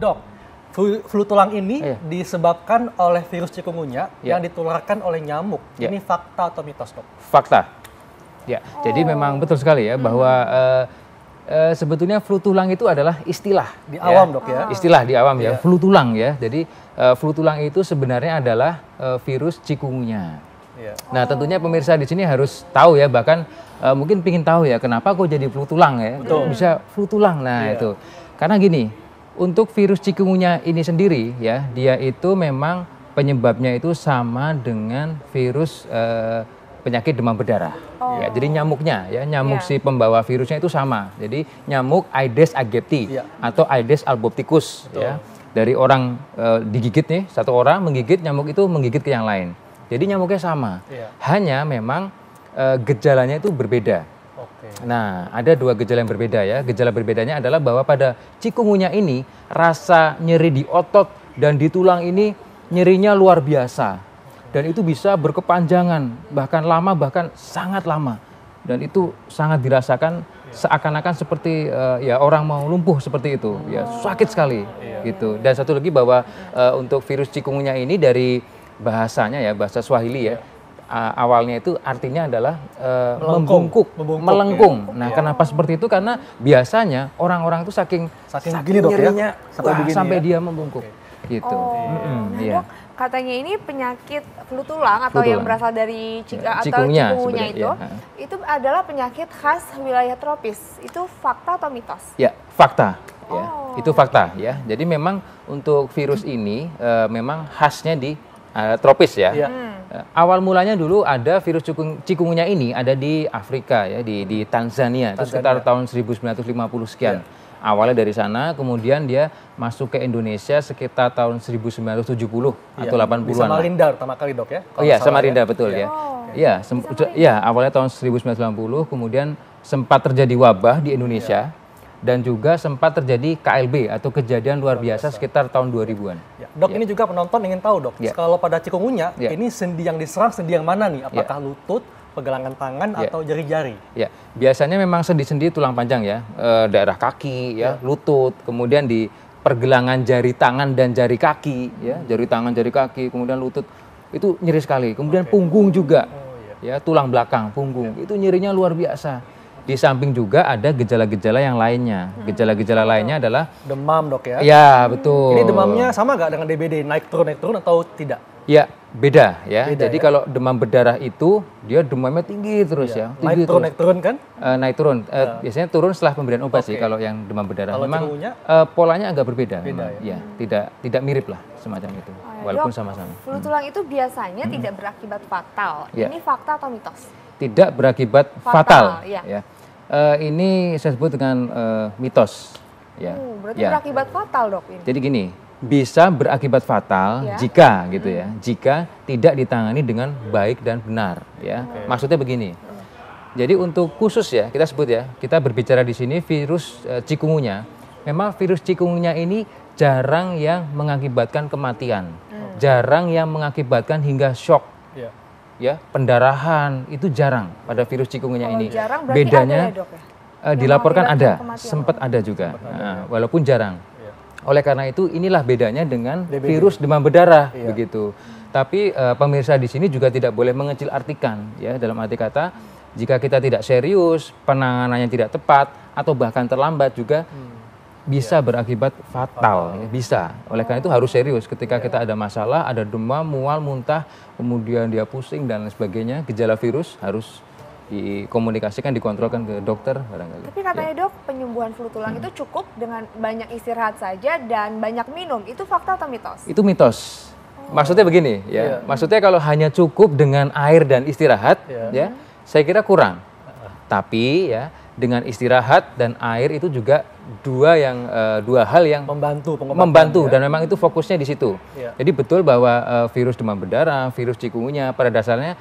Dok, flu tulang ini disebabkan oleh virus chikungunya yang ditularkan oleh nyamuk. Ini fakta atau mitos, Dok? Fakta. Ya, jadi memang betul sekali ya bahwa sebetulnya flu tulang itu adalah istilah di awam, Dok ya. Istilah di awam ya, flu tulang ya. Jadi flu tulang itu sebenarnya adalah virus chikungunya. Nah, tentunya pemirsa di sini harus tahu ya, bahkan mungkin pingin tahu ya kenapa kok jadi flu tulang ya. Bisa flu tulang. Nah, itu. Karena gini, untuk virus chikungunya ini sendiri ya, dia itu memang penyebabnya itu sama dengan virus penyakit demam berdarah. Ya, jadi nyamuknya ya, nyamuk si pembawa virusnya itu sama. Jadi nyamuk Aedes aegypti atau Aedes albopicus ya. Dari orang digigit nih, satu orang menggigit, nyamuk itu menggigit ke yang lain. Jadi nyamuknya sama. Hanya memang gejalanya itu berbeda. Nah, ada dua gejala yang berbeda ya. Gejala berbedanya adalah bahwa pada chikungunya ini rasa nyeri di otot dan di tulang ini nyerinya luar biasa. Dan itu bisa berkepanjangan, bahkan lama, bahkan sangat lama. Dan itu sangat dirasakan seakan-akan seperti ya orang mau lumpuh seperti itu. Ya, sakit sekali gitu. Dan satu lagi bahwa untuk virus chikungunya ini dari bahasanya ya, bahasa Swahili ya. Awalnya itu artinya adalah membungkuk, melengkung. Nah, kenapa seperti itu? Karena biasanya orang-orang itu saking gini, Dok, nyerinya ya? sampai dia membungkuk. Gitu. Dok, katanya ini penyakit flu tulang atau yang berasal dari chikungunya itu adalah penyakit khas wilayah tropis. Itu fakta atau mitos? Ya, fakta. Ya, itu fakta ya. Jadi memang untuk virus ini memang khasnya di tropis ya. Awal mulanya dulu ada virus chikungunya ini ada di Afrika ya, di Tanzania. Itu sekitar tahun 1950 sekian. Awalnya dari sana, kemudian dia masuk ke Indonesia sekitar tahun 1970 atau 80-an. Di Samarinda pertama kali, Dok ya? Oh iya, Samarinda betul ya. Iya, awalnya tahun 1990, kemudian sempat terjadi wabah di Indonesia. Dan juga sempat terjadi KLB atau kejadian luar biasa sekitar tahun 2000-an. Dok, ini juga penonton ingin tahu, Dok. Kalau pada chikungunya, ini sendi yang diserang sendi yang mana nih? Apakah lutut, pegangan tangan, atau jari-jari? Ya, biasanya memang sendi-sendi tulang panjang ya, daerah kaki, ya, lutut, kemudian di pergelangan jari tangan dan jari kaki, ya, jari tangan, jari kaki, kemudian lutut, itu nyeri sekali. Kemudian punggung juga, ya, tulang belakang, punggung, itu nyerinya luar biasa. Di samping juga ada gejala-gejala yang lainnya. Gejala-gejala lainnya adalah demam, Dok ya? Ya, betul. Ini demamnya sama nggak dengan DBD? Naik turun atau tidak? Ya, beda ya. Jadi kalau demam berdarah itu dia demamnya tinggi terus ya. Tinggi naik turun kan? Naik turun. Biasanya turun setelah pemberian obat sih kalau yang demam berdarah. Kalau memang polanya agak berbeda. Ya, tidak mirip lah semacam itu. Walaupun sama-sama. Flu tulang itu biasanya tidak berakibat fatal. Ini fakta atau mitos? Tidak berakibat fatal. Ya. Ini saya sebut dengan mitos. Ya. Berarti berakibat fatal, Dok ini. Jadi gini, bisa berakibat fatal jika gitu ya, jika tidak ditangani dengan baik dan benar ya. Maksudnya begini. Jadi untuk khusus ya, kita sebut ya, kita berbicara di sini virus chikungunya. Memang virus chikungunya ini jarang yang mengakibatkan kematian. Jarang yang mengakibatkan hingga shock. Ya, pendarahan itu jarang pada virus chikungunya ini. Bedanya ada ya, Dok, ya? Dilaporkan ada, sempat ada juga. Walaupun jarang. Oleh karena itu inilah bedanya dengan virus demam berdarah begitu. Tapi pemirsa di sini juga tidak boleh mengecil artikan ya, dalam arti kata jika kita tidak serius, penanganannya tidak tepat atau bahkan terlambat juga bisa berakibat fatal, ya, bisa. Oleh karena itu harus serius ketika kita ada masalah, ada demam, mual, muntah, kemudian dia pusing dan lain sebagainya, gejala virus harus dikomunikasikan, dikontrolkan ke dokter barangkali. Tapi katanya Dok, penyembuhan flu tulang itu cukup dengan banyak istirahat saja dan banyak minum. Itu fakta atau mitos? Itu mitos. Maksudnya begini ya. Maksudnya kalau hanya cukup dengan air dan istirahat ya, saya kira kurang. Tapi ya dengan istirahat dan air itu juga dua hal yang membantu dan memang itu fokusnya di situ. Jadi betul bahwa virus demam berdarah, virus chikungunya pada dasarnya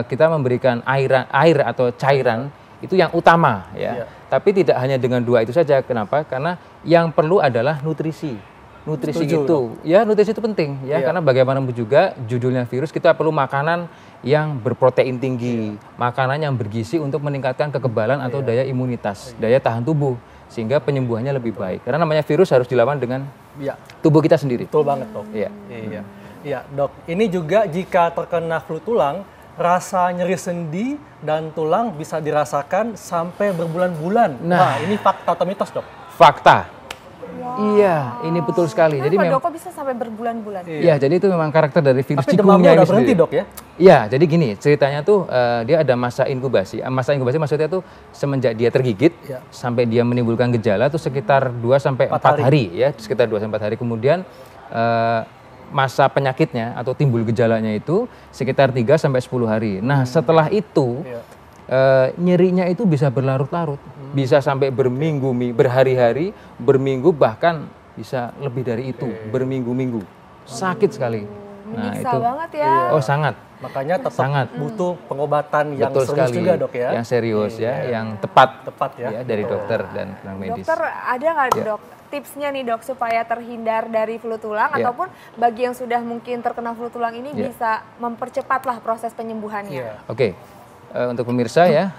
kita memberikan air atau cairan itu yang utama ya. Tapi tidak hanya dengan dua itu saja. Kenapa? Karena yang perlu adalah nutrisi. nutrisi itu. Ya, nutrisi itu penting ya, karena bagaimanapun juga judulnya virus, kita perlu makanan yang berprotein tinggi, makanan yang bergizi untuk meningkatkan kekebalan atau daya imunitas, daya tahan tubuh, sehingga penyembuhannya lebih baik. Karena namanya virus harus dilawan dengan tubuh kita sendiri. Betul banget, Dok. Iya, Dok. Ini juga jika terkena flu tulang, rasa nyeri sendi dan tulang bisa dirasakan sampai berbulan-bulan. Nah, ini fakta atau mitos, Dok? Fakta. Iya, ini betul sekali. Jadi memang kok bisa sampai berbulan-bulan? Iya, jadi itu memang karakter dari virus cikungunya ini. Tapi demamnya udah berhenti, Dok, ya? Iya, jadi gini, ceritanya tuh dia ada masa inkubasi. Masa inkubasi maksudnya tuh semenjak dia tergigit sampai dia menimbulkan gejala tuh sekitar 2 sampai 4 hari ya, sekitar 2 sampai 4 hari. Kemudian masa penyakitnya atau timbul gejalanya itu sekitar 3 sampai 10 hari. Nah, setelah itu nyerinya itu bisa berlarut-larut, bisa sampai berminggu, berhari-hari, berminggu, bahkan bisa lebih dari itu, berminggu-minggu. Sakit sekali. Nah, itu banget ya. Oh, sangat. Makanya tetap butuh pengobatan yang betul serius sekali, juga, Dok, ya. Yang serius yang tepat ya dari dokter dan penang medis. Dokter, ada nggak Dok tipsnya nih, Dok, supaya terhindar dari flu tulang ataupun bagi yang sudah mungkin terkena flu tulang ini bisa mempercepatlah proses penyembuhannya? Oke. Untuk pemirsa ya,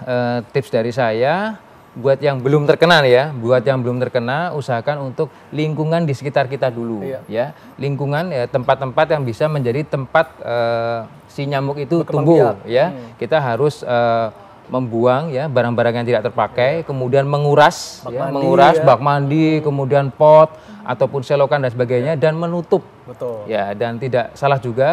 tips dari saya buat yang belum terkena nih ya, buat yang belum terkena usahakan untuk lingkungan di sekitar kita dulu ya. Lingkungan ya, tempat-tempat yang bisa menjadi tempat si nyamuk itu tumbuh ya. Kita harus membuang ya barang-barang yang tidak terpakai, kemudian menguras bak mandi, kemudian pot ataupun selokan dan sebagainya, dan menutup. Betul. Ya, dan tidak salah juga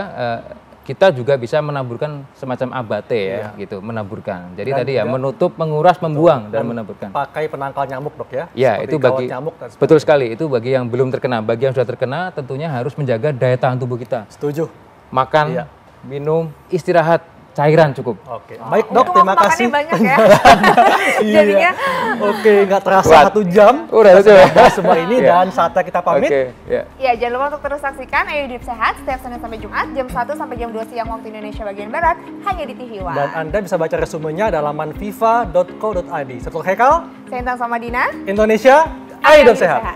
kita juga bisa menaburkan semacam abate ya, gitu, menaburkan. Jadi dan tadi ya menutup, menguras, membuang dan menaburkan. Pakai penangkal nyamuk, Dok, ya. Ya, itu bagi nyamuk betul sekali, itu bagi yang belum terkena. Bagi yang sudah terkena tentunya harus menjaga daya tahan tubuh kita. Setuju. Makan, minum, istirahat, cairan cukup. Oke, baik, Dok, terima kasih. Banyak ya. Jadinya oke, nggak terasa 1 jam. Udah semua ini dan saatnya kita pamit. Ya, jangan lupa untuk terus saksikan Ayo Hidup Sehat setiap Senin sampai Jumat jam 1 sampai jam 2 siang waktu Indonesia bagian Barat hanya di TV One. Dan Anda bisa baca resumenya di laman fifa.co.id. Saya Hekal. Saya Intan Samadina. Indonesia, Ayo Hidup Sehat.